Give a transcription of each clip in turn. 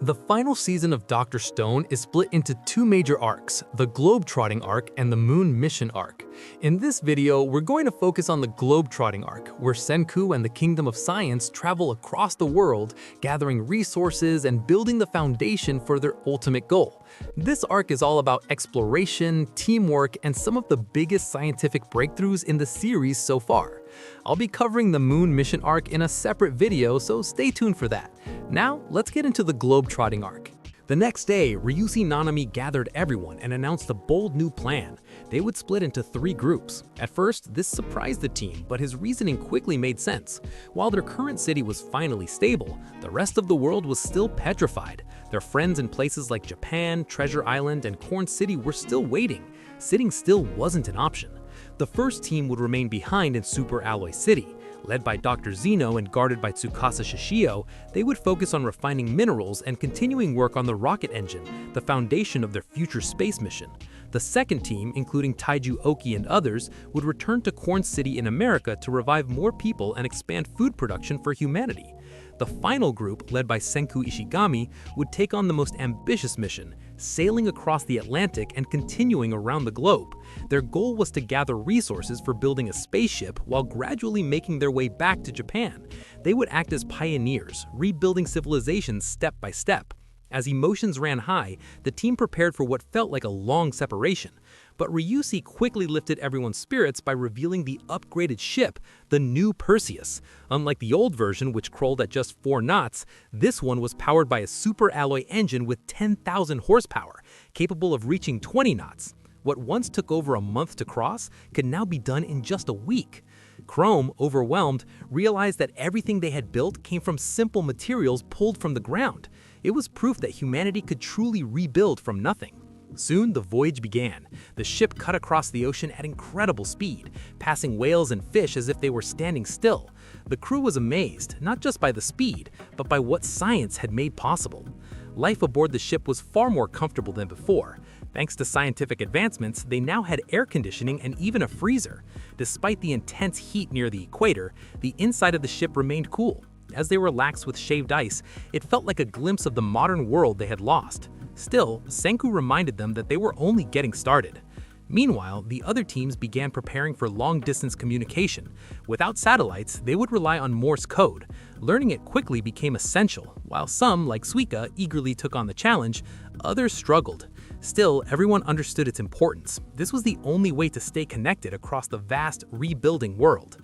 The final season of Dr. Stone is split into two major arcs, the Globetrotting Arc and the Moon Mission Arc. In this video, we're going to focus on the Globetrotting Arc, where Senku and the Kingdom of Science travel across the world, gathering resources and building the foundation for their ultimate goal. This arc is all about exploration, teamwork, and some of the biggest scientific breakthroughs in the series so far. I'll be covering the Moon Mission Arc in a separate video, so stay tuned for that. Now, let's get into the Globetrotting Arc. The next day, Ryushi Nanami gathered everyone and announced a bold new plan. They would split into 3 groups. At first, this surprised the team, but his reasoning quickly made sense. While their current city was finally stable, the rest of the world was still petrified. Their friends in places like Japan, Treasure Island, and Corn City were still waiting. Sitting still wasn't an option. The first team would remain behind in Super Alloy City. Led by Dr. Zeno and guarded by Tsukasa Shishio, they would focus on refining minerals and continuing work on the rocket engine, the foundation of their future space mission. The second team, including Taiju Oki and others, would return to Corn City in America to revive more people and expand food production for humanity. The final group, led by Senku Ishigami, would take on the most ambitious mission, sailing across the Atlantic and continuing around the globe. Their goal was to gather resources for building a spaceship while gradually making their way back to Japan. They would act as pioneers, rebuilding civilizations step by step. As emotions ran high, the team prepared for what felt like a long separation. But Ryushi quickly lifted everyone's spirits by revealing the upgraded ship, the new Perseus. Unlike the old version, which crawled at just 4 knots, this one was powered by a super alloy engine with 10,000 horsepower, capable of reaching 20 knots. What once took over a month to cross could now be done in just a week. Chrome, overwhelmed, realized that everything they had built came from simple materials pulled from the ground. It was proof that humanity could truly rebuild from nothing. Soon, the voyage began. The ship cut across the ocean at incredible speed, passing whales and fish as if they were standing still. The crew was amazed, not just by the speed, but by what science had made possible. Life aboard the ship was far more comfortable than before. Thanks to scientific advancements, they now had air conditioning and even a freezer. Despite the intense heat near the equator, the inside of the ship remained cool. As they relaxed with shaved ice, it felt like a glimpse of the modern world they had lost. Still, Senku reminded them that they were only getting started. Meanwhile, the other teams began preparing for long-distance communication. Without satellites, they would rely on Morse code. Learning it quickly became essential. While some, like Suika, eagerly took on the challenge, others struggled. Still, everyone understood its importance. This was the only way to stay connected across the vast, rebuilding world.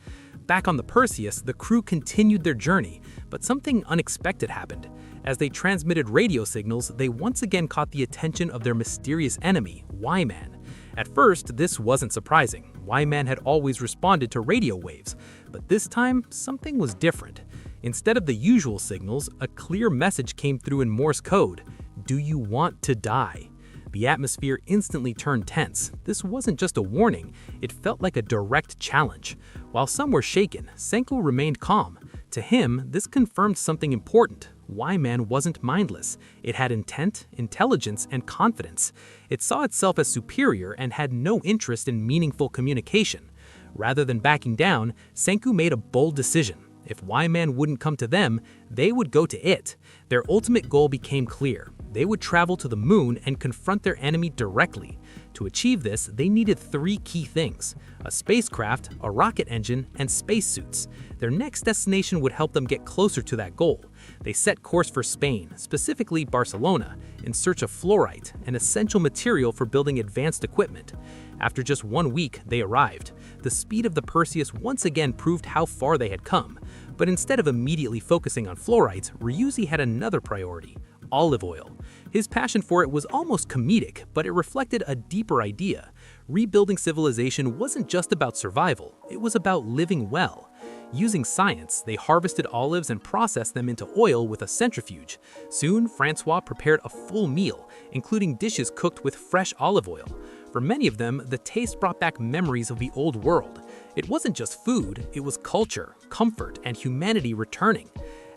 Back on the Perseus, the crew continued their journey, but something unexpected happened. As they transmitted radio signals, they once again caught the attention of their mysterious enemy, Y-Man. At first, this wasn't surprising. Y-Man had always responded to radio waves, but this time, something was different. Instead of the usual signals, a clear message came through in Morse code: "Do you want to die?" The atmosphere instantly turned tense. This wasn't just a warning, it felt like a direct challenge. While some were shaken, Senku remained calm. To him, this confirmed something important. Y-Man wasn't mindless. It had intent, intelligence, and confidence. It saw itself as superior and had no interest in meaningful communication. Rather than backing down, Senku made a bold decision. If Y-Man wouldn't come to them, they would go to it. Their ultimate goal became clear. They would travel to the moon and confront their enemy directly. To achieve this, they needed 3 key things: a spacecraft, a rocket engine, and spacesuits. Their next destination would help them get closer to that goal. They set course for Spain, specifically Barcelona, in search of fluorite, an essential material for building advanced equipment. After just 1 week, they arrived. The speed of the Perseus once again proved how far they had come. But instead of immediately focusing on fluorite, Ryushi had another priority: olive oil. His passion for it was almost comedic, but it reflected a deeper idea. Rebuilding civilization wasn't just about survival, it was about living well. Using science, they harvested olives and processed them into oil with a centrifuge. Soon, Francois prepared a full meal, including dishes cooked with fresh olive oil. For many of them, the taste brought back memories of the old world. It wasn't just food, it was culture, comfort, and humanity returning.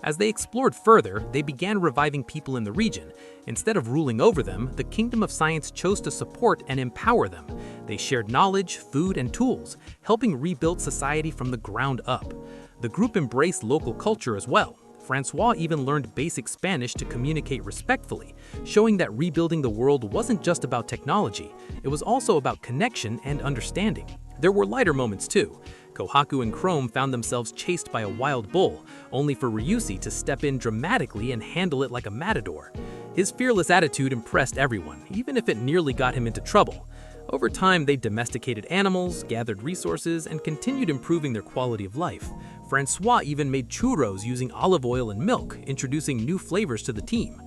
As they explored further, they began reviving people in the region. Instead of ruling over them, the Kingdom of Science chose to support and empower them. They shared knowledge, food, and tools, helping rebuild society from the ground up. The group embraced local culture as well. Francois even learned basic Spanish to communicate respectfully, showing that rebuilding the world wasn't just about technology, it was also about connection and understanding. There were lighter moments too. Kohaku and Chrome found themselves chased by a wild bull, only for Ryusi to step in dramatically and handle it like a matador. His fearless attitude impressed everyone, even if it nearly got him into trouble. Over time, they domesticated animals, gathered resources, and continued improving their quality of life. Francois even made churros using olive oil and milk, introducing new flavors to the team.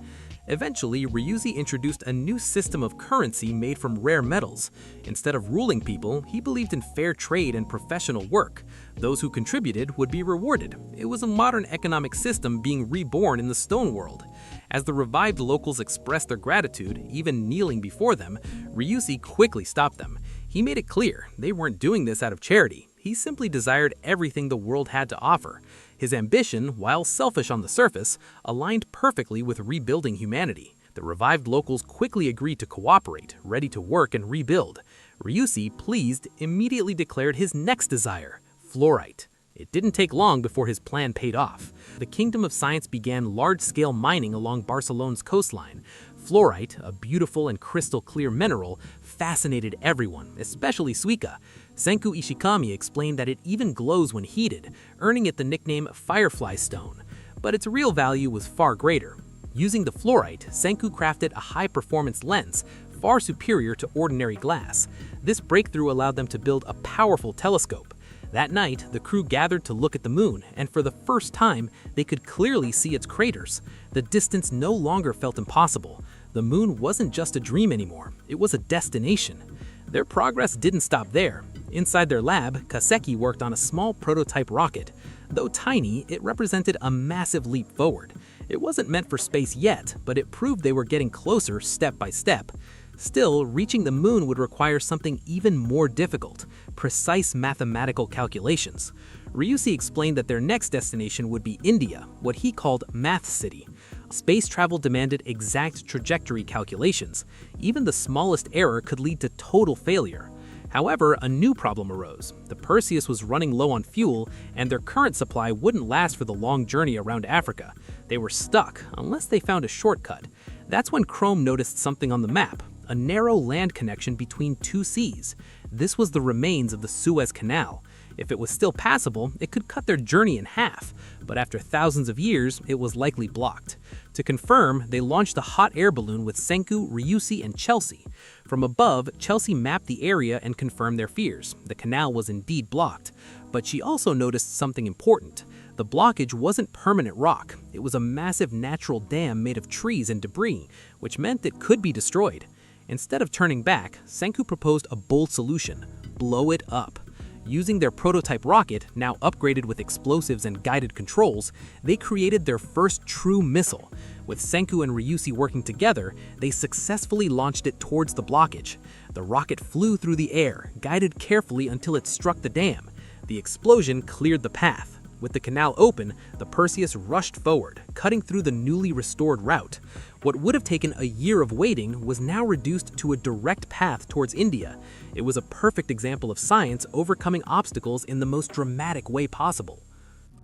Eventually, Ryusi introduced a new system of currency made from rare metals. Instead of ruling people, he believed in fair trade and professional work. Those who contributed would be rewarded. It was a modern economic system being reborn in the stone world. As the revived locals expressed their gratitude, even kneeling before them, Ryusi quickly stopped them. He made it clear they weren't doing this out of charity. He simply desired everything the world had to offer. His ambition, while selfish on the surface, aligned perfectly with rebuilding humanity. The revived locals quickly agreed to cooperate, ready to work and rebuild. Ryusi, pleased, immediately declared his next desire, fluorite. It didn't take long before his plan paid off. The Kingdom of Science began large-scale mining along Barcelona's coastline. Fluorite, a beautiful and crystal-clear mineral, fascinated everyone, especially Suika. Senku Ishikami explained that it even glows when heated, earning it the nickname Firefly Stone. But its real value was far greater. Using the fluorite, Senku crafted a high-performance lens, far superior to ordinary glass. This breakthrough allowed them to build a powerful telescope. That night, the crew gathered to look at the moon, and for the first time, they could clearly see its craters. The distance no longer felt impossible. The moon wasn't just a dream anymore, it was a destination. Their progress didn't stop there. Inside their lab, Kaseki worked on a small prototype rocket. Though tiny, it represented a massive leap forward. It wasn't meant for space yet, but it proved they were getting closer step by step. Still, reaching the moon would require something even more difficult, precise mathematical calculations. Ryusi explained that their next destination would be India, what he called Math City. Space travel demanded exact trajectory calculations. Even the smallest error could lead to total failure. However, a new problem arose. The Perseus was running low on fuel, and their current supply wouldn't last for the long journey around Africa. They were stuck, unless they found a shortcut. That's when Chrome noticed something on the map, a narrow land connection between two seas. This was the remains of the Suez Canal. If it was still passable, it could cut their journey in half, but after thousands of years, it was likely blocked. To confirm, they launched a hot air balloon with Senku, Ryusi, and Chelsea. From above, Chelsea mapped the area and confirmed their fears. The canal was indeed blocked. But she also noticed something important. The blockage wasn't permanent rock. It was a massive natural dam made of trees and debris, which meant it could be destroyed. Instead of turning back, Senku proposed a bold solution: blow it up. Using their prototype rocket, now upgraded with explosives and guided controls, they created their first true missile. With Senku and Ryusi working together, they successfully launched it towards the blockage. The rocket flew through the air, guided carefully until it struck the dam. The explosion cleared the path. With the canal open, the Perseus rushed forward, cutting through the newly restored route. What would have taken a year of waiting was now reduced to a direct path towards India. It was a perfect example of science overcoming obstacles in the most dramatic way possible.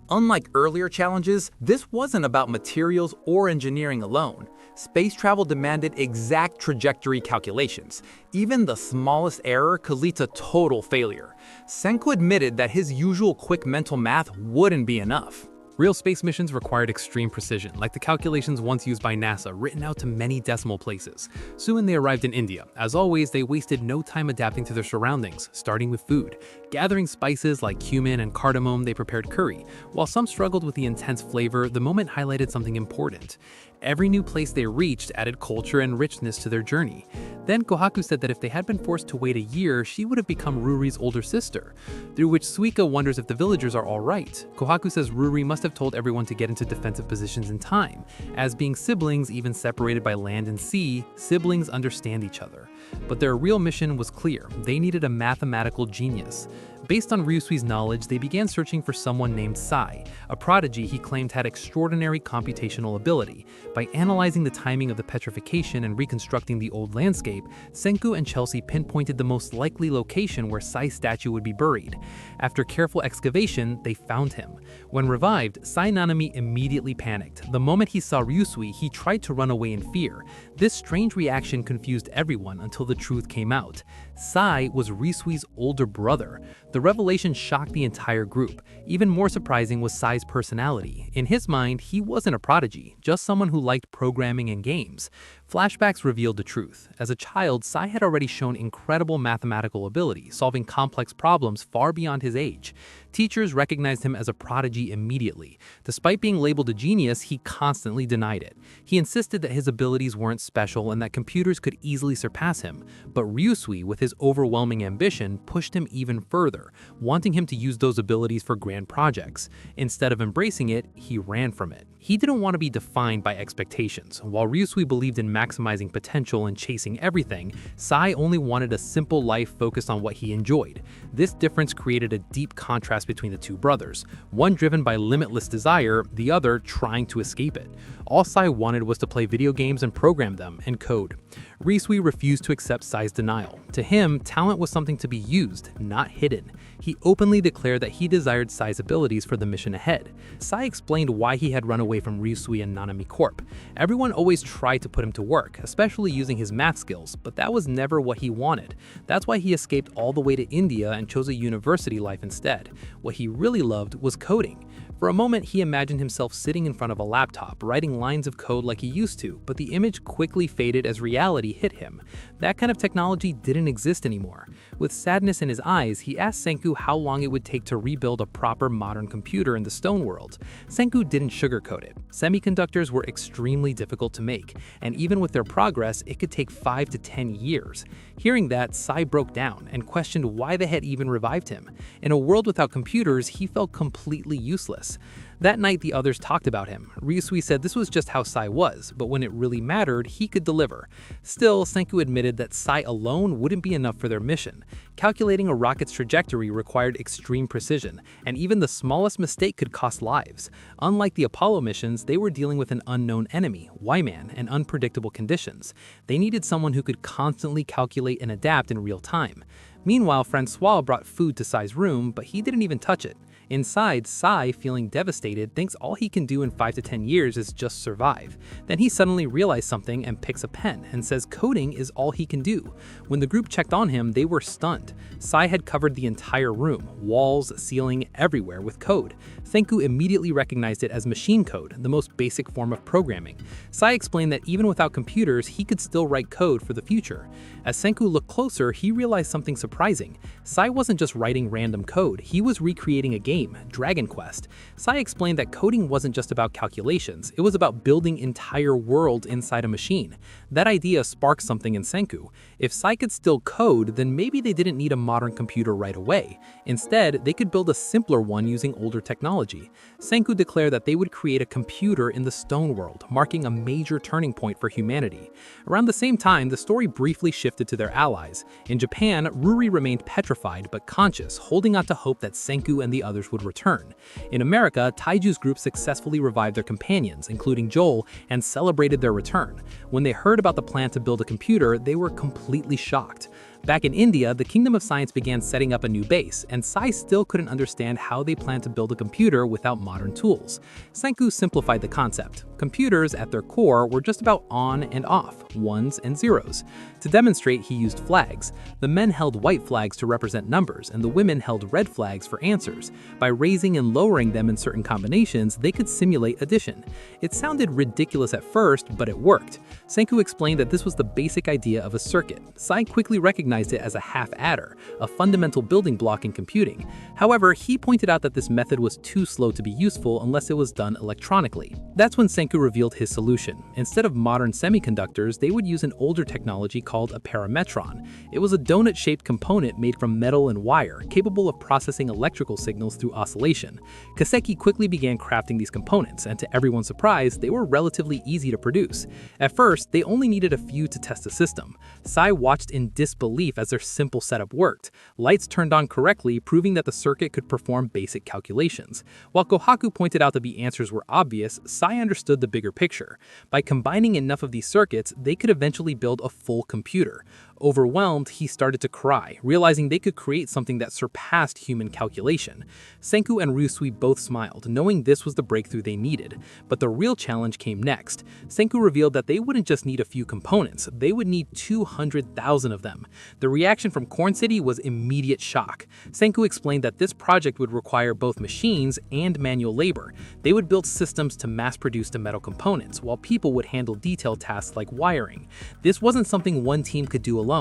Unlike earlier challenges, this wasn't about materials or engineering alone. Space travel demanded exact trajectory calculations. Even the smallest error could lead to total failure. Senku admitted that his usual quick mental math wouldn't be enough. Real space missions required extreme precision, like the calculations once used by NASA, written out to many decimal places. Soon they arrived in India. As always, they wasted no time adapting to their surroundings, starting with food. Gathering spices like cumin and cardamom, they prepared curry. While some struggled with the intense flavor, the moment highlighted something important. Every new place they reached added culture and richness to their journey. Then Kohaku said that if they had been forced to wait a year, she would have become Ruri's older sister. Through which Suika wonders if the villagers are alright. Kohaku says Ruri must have told everyone to get into defensive positions in time. As being siblings, even separated by land and sea, siblings understand each other. But their real mission was clear. They needed a mathematical genius. Based on Ryusui's knowledge, they began searching for someone named Sai, a prodigy he claimed had extraordinary computational ability. By analyzing the timing of the petrification and reconstructing the old landscape, escape, Senku and Chelsea pinpointed the most likely location where Sai's statue would be buried. After careful excavation, they found him. When revived, Sai Nanami immediately panicked. The moment he saw Ryusui, he tried to run away in fear. This strange reaction confused everyone until the truth came out. Sai was Ryusui's older brother. The revelation shocked the entire group. Even more surprising was Sai's personality. In his mind, he wasn't a prodigy, just someone who liked programming and games. Flashbacks revealed the truth. As a child, Sai had already shown incredible mathematical ability, solving complex problems far beyond his age. Teachers recognized him as a prodigy immediately. Despite being labeled a genius, he constantly denied it. He insisted that his abilities weren't special and that computers could easily surpass him. But Ryusui, with his overwhelming ambition, pushed him even further, wanting him to use those abilities for grand projects. Instead of embracing it, he ran from it. He didn't want to be defined by expectations. While Ryusui believed in maximizing potential and chasing everything, Sai only wanted a simple life focused on what he enjoyed. This difference created a deep contrast between the two brothers, one driven by limitless desire, the other trying to escape it. All Sai wanted was to play video games and program them and code. Ryusui refused to accept Sai's denial. To him, talent was something to be used, not hidden. He openly declared that he desired Sai's abilities for the mission ahead. Sai explained why he had run away from Ryusui and Nanami Corp. Everyone always tried to put him to work, especially using his math skills, but that was never what he wanted. That's why he escaped all the way to India and chose a university life instead. What he really loved was coding. For a moment, he imagined himself sitting in front of a laptop, writing lines of code like he used to, but the image quickly faded as reality hit him. That kind of technology didn't exist anymore. With sadness in his eyes, he asked Senku how long it would take to rebuild a proper modern computer in the stone world. Senku didn't sugarcoat it. Semiconductors were extremely difficult to make, and even with their progress, it could take 5 to 10 years. Hearing that, Sai broke down and questioned why they had even revived him. In a world without computers, he felt completely useless. That night, the others talked about him. Ryusui said this was just how Sai was, but when it really mattered, he could deliver. Still, Senku admitted that Sai alone wouldn't be enough for their mission. Calculating a rocket's trajectory required extreme precision, and even the smallest mistake could cost lives. Unlike the Apollo missions, they were dealing with an unknown enemy, Y-Man, and unpredictable conditions. They needed someone who could constantly calculate and adapt in real time. Meanwhile, Francois brought food to Sai's room, but he didn't even touch it. Inside, Sai, feeling devastated, thinks all he can do in 5 to 10 years is just survive. Then he suddenly realizes something and picks a pen and says coding is all he can do. When the group checked on him, they were stunned. Sai had covered the entire room, walls, ceiling, everywhere with code. Senku immediately recognized it as machine code, the most basic form of programming. Sai explained that even without computers, he could still write code for the future. As Senku looked closer, he realized something surprising. Sai wasn't just writing random code, he was recreating a game, Dragon Quest. Sai explained that coding wasn't just about calculations, it was about building entire worlds inside a machine. That idea sparked something in Senku. If Sai could still code, then maybe they didn't need a modern computer right away. Instead, they could build a simpler one using older technology. Senku declared that they would create a computer in the stone world, marking a major turning point for humanity. Around the same time, the story briefly shifted to their allies. In Japan, Ruri remained petrified but conscious, holding out to hope that Senku and the others would return. In America, Taiju's group successfully revived their companions, including Joel, and celebrated their return. When they heard about the plan to build a computer, they were completely shocked. Back in India, the Kingdom of Science began setting up a new base, and Sai still couldn't understand how they planned to build a computer without modern tools. Senku simplified the concept. Computers, at their core, were just about on and off, ones and zeros. To demonstrate, he used flags. The men held white flags to represent numbers, and the women held red flags for answers. By raising and lowering them in certain combinations, they could simulate addition. It sounded ridiculous at first, but it worked. Senku explained that this was the basic idea of a circuit. Sai quickly recognized it as a half adder, a fundamental building block in computing. However, he pointed out that this method was too slow to be useful unless it was done electronically. That's when Senku revealed his solution. Instead of modern semiconductors, they would use an older technology called a parametron. It was a donut-shaped component made from metal and wire, capable of processing electrical signals through oscillation. Kaseki quickly began crafting these components, and to everyone's surprise, they were relatively easy to produce. At first, they only needed a few to test the system. Sai watched in disbelief disbelief as their simple setup worked. Lights turned on correctly, proving that the circuit could perform basic calculations. While Kohaku pointed out that the answers were obvious, Sai understood the bigger picture. By combining enough of these circuits, they could eventually build a full computer. Overwhelmed, he started to cry, realizing they could create something that surpassed human calculation. Senku and Ryusui both smiled, knowing this was the breakthrough they needed. But the real challenge came next. Senku revealed that they wouldn't just need a few components, they would need 200,000 of them. The reaction from Corn City was immediate shock. Senku explained that this project would require both machines and manual labor. They would build systems to mass-produce the metal components, while people would handle detailed tasks like wiring. This wasn't something one team could do alone.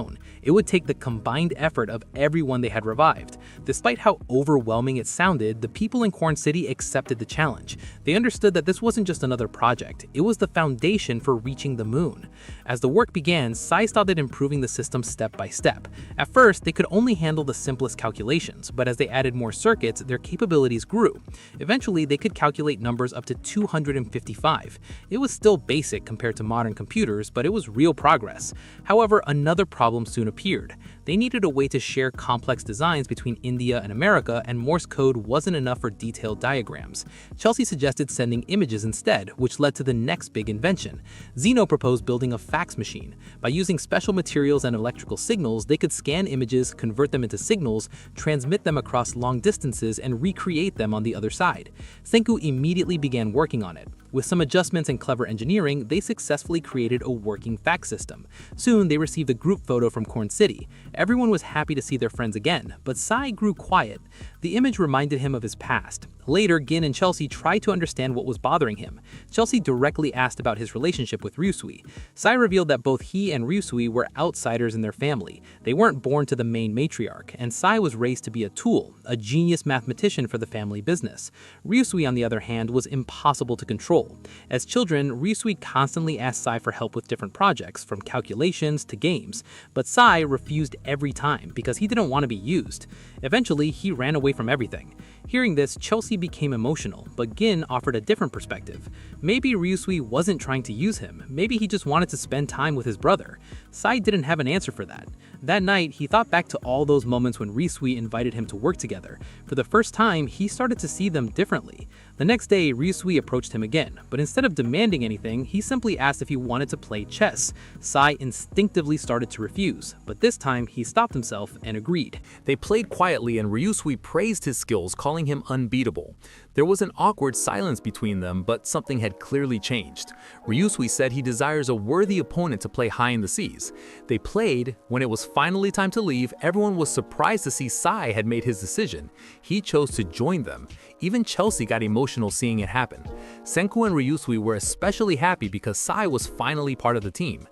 It would take the combined effort of everyone they had revived. Despite how overwhelming it sounded, the people in Corn City accepted the challenge. They understood that this wasn't just another project, it was the foundation for reaching the moon. As the work began, Sai started improving the system step by step. At first, they could only handle the simplest calculations, but as they added more circuits, their capabilities grew. Eventually, they could calculate numbers up to 255. It was still basic compared to modern computers, but it was real progress. However, another problem soon appeared. They needed a way to share complex designs between India and America, and Morse code wasn't enough for detailed diagrams. Chelsea suggested sending images instead, which led to the next big invention. Zeno proposed building a fax machine. By using special materials and electrical signals, they could scan images, convert them into signals, transmit them across long distances, and recreate them on the other side. Senku immediately began working on it. With some adjustments and clever engineering, they successfully created a working fax system. Soon, they received a group photo from Corn City. Everyone was happy to see their friends again, but Sai grew quiet. The image reminded him of his past. Later, Gin and Chelsea tried to understand what was bothering him. Chelsea directly asked about his relationship with Ryusui. Sai revealed that both he and Ryusui were outsiders in their family. They weren't born to the main matriarch, and Sai was raised to be a tool, a genius mathematician for the family business. Ryusui, on the other hand, was impossible to control. As children, Ryusui constantly asked Sai for help with different projects, from calculations to games, but Sai refused every time because he didn't want to be used. Eventually, he ran away from everything. Hearing this, Chelsea became emotional, but Gin offered a different perspective. Maybe Ryusui wasn't trying to use him, maybe he just wanted to spend time with his brother. Sai didn't have an answer for that. That night, he thought back to all those moments when Ryusui invited him to work together. For the first time, he started to see them differently. The next day, Ryusui approached him again, but instead of demanding anything, he simply asked if he wanted to play chess. Sai instinctively started to refuse, but this time he stopped himself and agreed. They played quietly and Ryusui praised his skills, calling him unbeatable. There was an awkward silence between them, but something had clearly changed. Ryusui said he desires a worthy opponent to play high in the seas. They played. When it was finally time to leave, everyone was surprised to see Sai had made his decision. He chose to join them. Even Chelsea got emotional seeing it happen. Senku and Ryusui were especially happy because Sai was finally part of the team.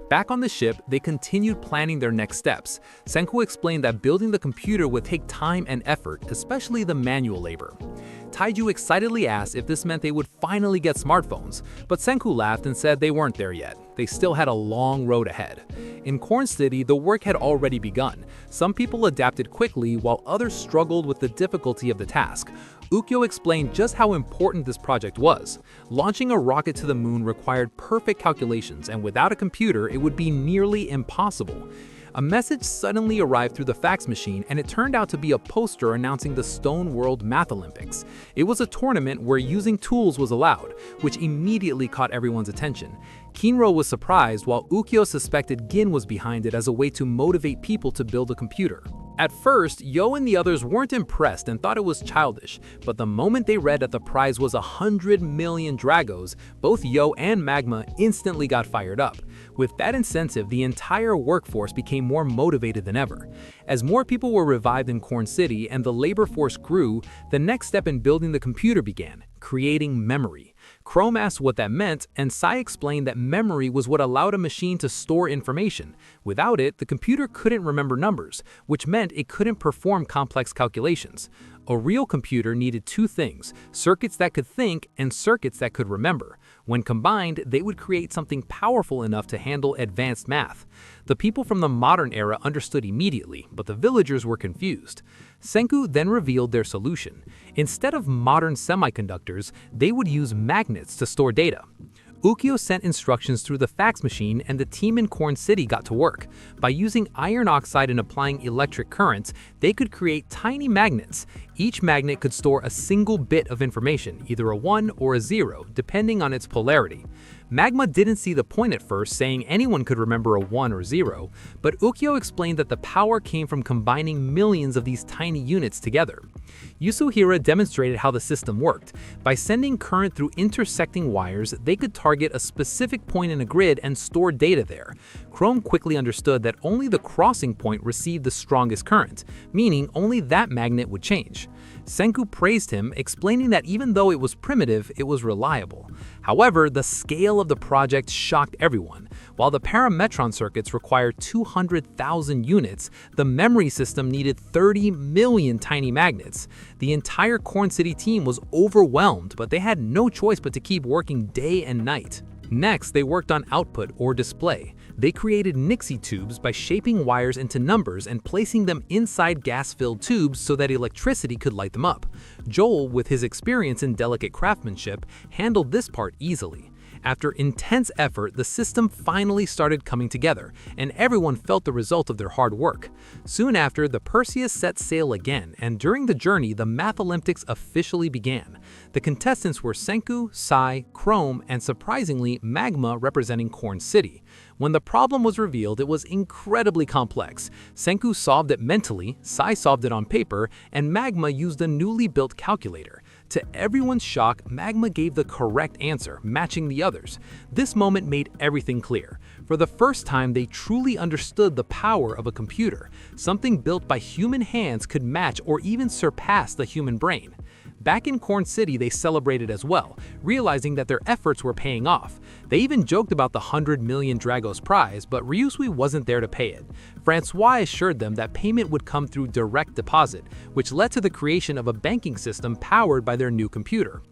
Back on the ship, they continued planning their next steps. Senku explained that building the computer would take time and effort, especially the manual labor. Taiju excitedly asked if this meant they would finally get smartphones, but Senku laughed and said they weren't there yet. They still had a long road ahead. In Corn City, the work had already begun. Some people adapted quickly while others struggled with the difficulty of the task. Ukyo explained just how important this project was. Launching a rocket to the moon required perfect calculations, and without a computer, it would be nearly impossible. A message suddenly arrived through the fax machine, and it turned out to be a poster announcing the Stone World Math Olympics. It was a tournament where using tools was allowed, which immediately caught everyone's attention. Kinro was surprised, while Ukyo suspected Gin was behind it as a way to motivate people to build a computer. At first, Yo and the others weren't impressed and thought it was childish, but the moment they read that the prize was 100 million Dragos, both Yo and Magma instantly got fired up. With that incentive, the entire workforce became more motivated than ever. As more people were revived in Corn City and the labor force grew, the next step in building the computer began: creating memory. Chrome asked what that meant, and Sai explained that memory was what allowed a machine to store information. Without it, the computer couldn't remember numbers, which meant it couldn't perform complex calculations. A real computer needed two things: circuits that could think and circuits that could remember. When combined, they would create something powerful enough to handle advanced math. The people from the modern era understood immediately, but the villagers were confused. Senku then revealed their solution. Instead of modern semiconductors, they would use magnets to store data. Ukyo sent instructions through the fax machine and the team in Corn City got to work. By using iron oxide and applying electric currents, they could create tiny magnets. Each magnet could store a single bit of information, either a 1 or a 0, depending on its polarity. Magma didn't see the point at first, saying anyone could remember a 1 or 0, but Ukyo explained that the power came from combining millions of these tiny units together. Yasuhira demonstrated how the system worked. By sending current through intersecting wires, they could target a specific point in a grid and store data there. Chrome quickly understood that only the crossing point received the strongest current, meaning only that magnet would change. Senku praised him, explaining that even though it was primitive, it was reliable. However, the scale of the project shocked everyone. While the parametron circuits required 200,000 units, the memory system needed 30 million tiny magnets. The entire Corn City team was overwhelmed, but they had no choice but to keep working day and night. Next, they worked on output or display. They created Nixie tubes by shaping wires into numbers and placing them inside gas-filled tubes so that electricity could light them up. Joel, with his experience in delicate craftsmanship, handled this part easily. After intense effort, the system finally started coming together, and everyone felt the result of their hard work. Soon after, the Perseus set sail again, and during the journey, the Math Olympics officially began. The contestants were Senku, Sai, Chrome, and surprisingly, Magma representing Corn City. When the problem was revealed, it was incredibly complex. Senku solved it mentally, Sai solved it on paper, and Magma used a newly built calculator. To everyone's shock, Magma gave the correct answer, matching the others. This moment made everything clear. For the first time, they truly understood the power of a computer. Something built by human hands could match or even surpass the human brain. Back in Corn City, they celebrated as well, realizing that their efforts were paying off. They even joked about the 100 million Dragos prize, but Ryusui wasn't there to pay it. Francois assured them that payment would come through direct deposit, which led to the creation of a banking system powered by their new computer.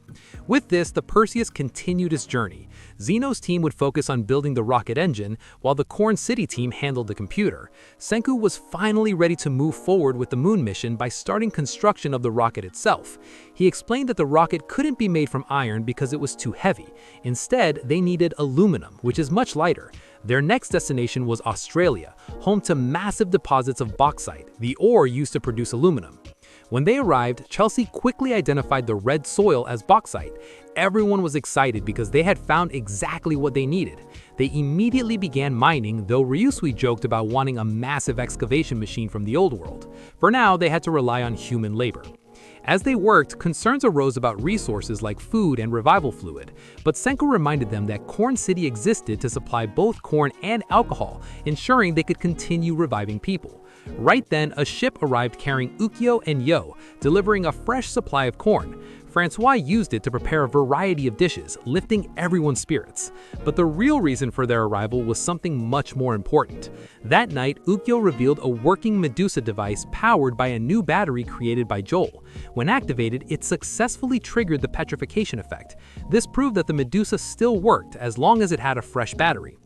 With this, the Perseus continued its journey. Zeno's team would focus on building the rocket engine, while the Corn City team handled the computer. Senku was finally ready to move forward with the moon mission by starting construction of the rocket itself. He explained that the rocket couldn't be made from iron because it was too heavy. Instead, they needed aluminum, which is much lighter. Their next destination was Australia, home to massive deposits of bauxite, the ore used to produce aluminum. When they arrived, Chelsea quickly identified the red soil as bauxite. Everyone was excited because they had found exactly what they needed. They immediately began mining, though Ryusui joked about wanting a massive excavation machine from the old world. For now, they had to rely on human labor. As they worked, concerns arose about resources like food and revival fluid, but Senku reminded them that Corn City existed to supply both corn and alcohol, ensuring they could continue reviving people. Right then, a ship arrived carrying Ukyo and Yo, delivering a fresh supply of corn. Francois used it to prepare a variety of dishes, lifting everyone's spirits. But the real reason for their arrival was something much more important. That night, Ukyo revealed a working Medusa device powered by a new battery created by Joel. When activated, it successfully triggered the petrification effect. This proved that the Medusa still worked as long as it had a fresh battery.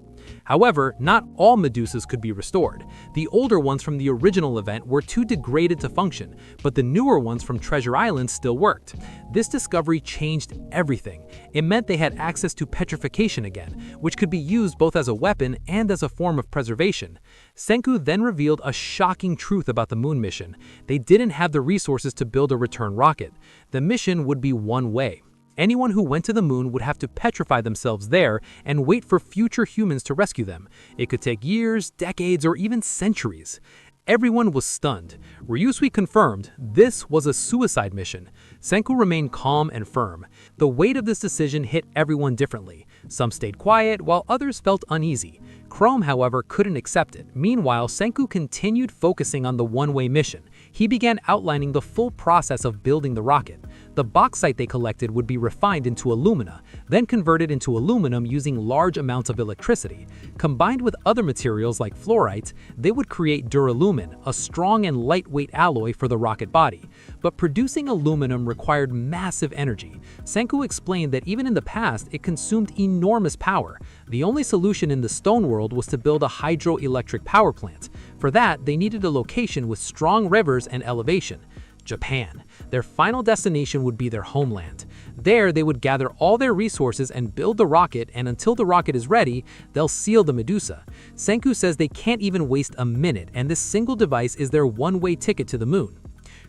However, not all Medusas could be restored. The older ones from the original event were too degraded to function, but the newer ones from Treasure Island still worked. This discovery changed everything. It meant they had access to petrification again, which could be used both as a weapon and as a form of preservation. Senku then revealed a shocking truth about the moon mission. They didn't have the resources to build a return rocket. The mission would be one way. Anyone who went to the moon would have to petrify themselves there and wait for future humans to rescue them. It could take years, decades, or even centuries. Everyone was stunned. Ryusui confirmed this was a suicide mission. Senku remained calm and firm. The weight of this decision hit everyone differently. Some stayed quiet, while others felt uneasy. Chrome, however, couldn't accept it. Meanwhile, Senku continued focusing on the one-way mission. He began outlining the full process of building the rocket. The bauxite they collected would be refined into alumina, then converted into aluminum using large amounts of electricity. Combined with other materials like fluorite, they would create duralumin, a strong and lightweight alloy for the rocket body. But producing aluminum required massive energy. Senku explained that even in the past, it consumed enormous power. The only solution in the stone world was to build a hydroelectric power plant. For that, they needed a location with strong rivers and elevation. Japan. Their final destination would be their homeland. There, they would gather all their resources and build the rocket, and until the rocket is ready, they'll seal the Medusa. Senku says they can't even waste a minute, and this single device is their one-way ticket to the moon.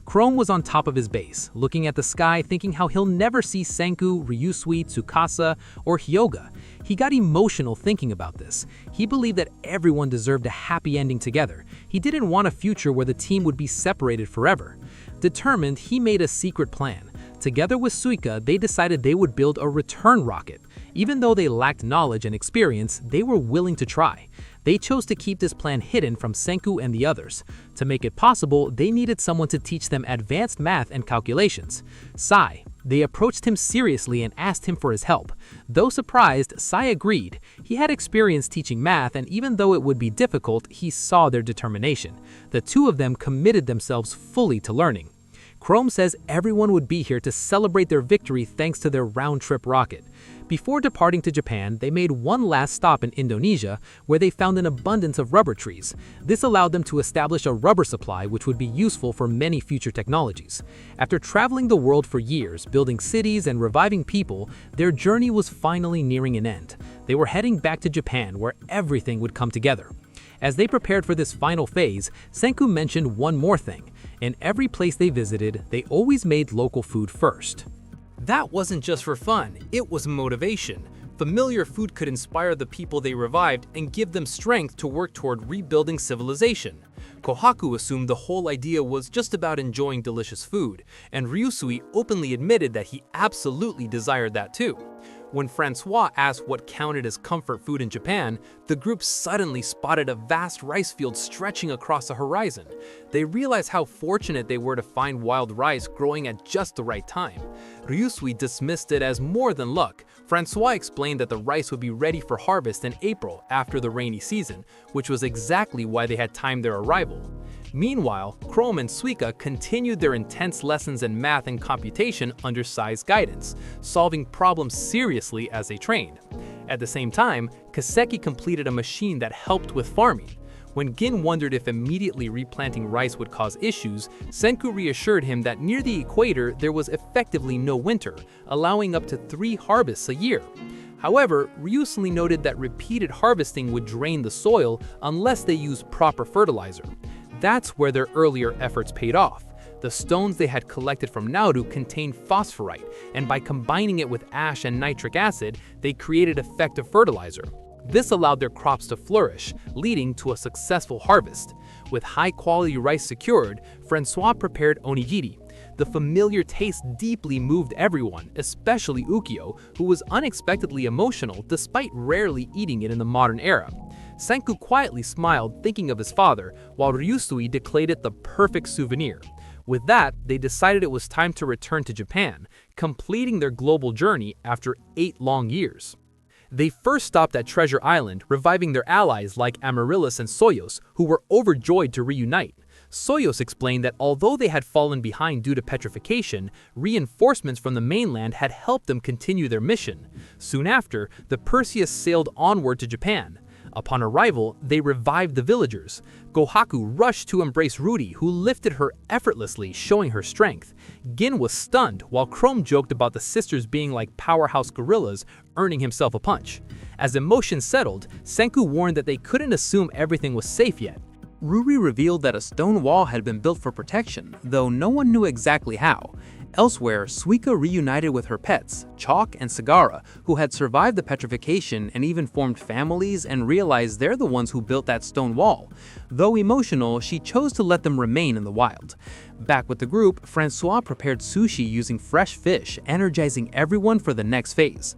Chrome was on top of his base, looking at the sky, thinking how he'll never see Senku, Ryusui, Tsukasa, or Hyoga. He got emotional thinking about this. He believed that everyone deserved a happy ending together. He didn't want a future where the team would be separated forever. Determined, he made a secret plan. Together with Suika, they decided they would build a return rocket. Even though they lacked knowledge and experience, they were willing to try. They chose to keep this plan hidden from Senku and the others. To make it possible, they needed someone to teach them advanced math and calculations. Sai. They approached him seriously and asked him for his help. Though surprised, Sai agreed. He had experience teaching math, and even though it would be difficult, he saw their determination. The two of them committed themselves fully to learning. Chrome says everyone would be here to celebrate their victory thanks to their round-trip rocket. Before departing to Japan, they made one last stop in Indonesia, where they found an abundance of rubber trees. This allowed them to establish a rubber supply which would be useful for many future technologies. After traveling the world for years, building cities and reviving people, their journey was finally nearing an end. They were heading back to Japan, where everything would come together. As they prepared for this final phase, Senku mentioned one more thing. In every place they visited, they always made local food first. That wasn't just for fun, it was motivation. Familiar food could inspire the people they revived and give them strength to work toward rebuilding civilization. Kohaku assumed the whole idea was just about enjoying delicious food, and Ryusui openly admitted that he absolutely desired that too. When Francois asked what counted as comfort food in Japan, the group suddenly spotted a vast rice field stretching across the horizon. They realized how fortunate they were to find wild rice growing at just the right time. Ryusui dismissed it as more than luck. Francois explained that the rice would be ready for harvest in April after the rainy season, which was exactly why they had timed their arrival. Meanwhile, Chrome and Suika continued their intense lessons in math and computation under Sai's guidance, solving problems seriously as they trained. At the same time, Kaseki completed a machine that helped with farming. When Gin wondered if immediately replanting rice would cause issues, Senku reassured him that near the equator there was effectively no winter, allowing up to 3 harvests a year. However, Ryusui noted that repeated harvesting would drain the soil unless they used proper fertilizer. That's where their earlier efforts paid off. The stones they had collected from Nauru contained phosphorite, and by combining it with ash and nitric acid, they created effective fertilizer. This allowed their crops to flourish, leading to a successful harvest. With high-quality rice secured, Francois prepared onigiri. The familiar taste deeply moved everyone, especially Ukyo, who was unexpectedly emotional despite rarely eating it in the modern era. Senku quietly smiled, thinking of his father, while Ryusui declared it the perfect souvenir. With that, they decided it was time to return to Japan, completing their global journey after 8 long years. They first stopped at Treasure Island, reviving their allies like Amaryllis and Soyos, who were overjoyed to reunite. Soyos explained that although they had fallen behind due to petrification, reinforcements from the mainland had helped them continue their mission. Soon after, the Perseus sailed onward to Japan. Upon arrival, they revived the villagers. Kohaku rushed to embrace Rudy, who lifted her effortlessly, showing her strength. Gin was stunned, while Chrome joked about the sisters being like powerhouse gorillas, earning himself a punch. As emotions settled, Senku warned that they couldn't assume everything was safe yet. Ruri revealed that a stone wall had been built for protection, though no one knew exactly how. Elsewhere, Suika reunited with her pets, Chalk and Sagara, who had survived the petrification and even formed families and realized they're the ones who built that stone wall. Though emotional, she chose to let them remain in the wild. Back with the group, Francois prepared sushi using fresh fish, energizing everyone for the next phase.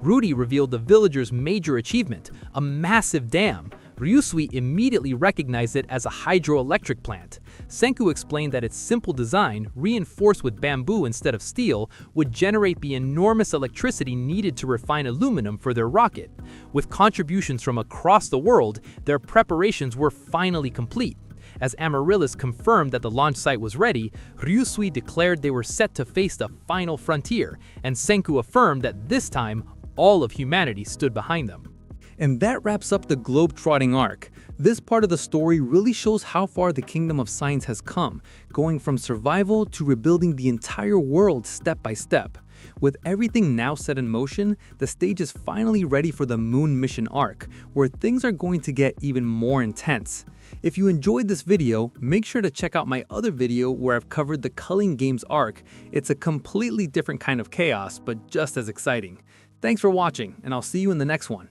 Rudy revealed the villagers' major achievement, a massive dam. Ryusui immediately recognized it as a hydroelectric plant. Senku explained that its simple design, reinforced with bamboo instead of steel, would generate the enormous electricity needed to refine aluminum for their rocket. With contributions from across the world, their preparations were finally complete. As Amaryllis confirmed that the launch site was ready, Ryusui declared they were set to face the final frontier, and Senku affirmed that this time, all of humanity stood behind them. And that wraps up the Globetrotting Arc. This part of the story really shows how far the Kingdom of Science has come, going from survival to rebuilding the entire world step by step. With everything now set in motion, the stage is finally ready for the Moon Mission arc, where things are going to get even more intense. If you enjoyed this video, make sure to check out my other video where I've covered the Culling Games arc. It's a completely different kind of chaos, but just as exciting. Thanks for watching, and I'll see you in the next one.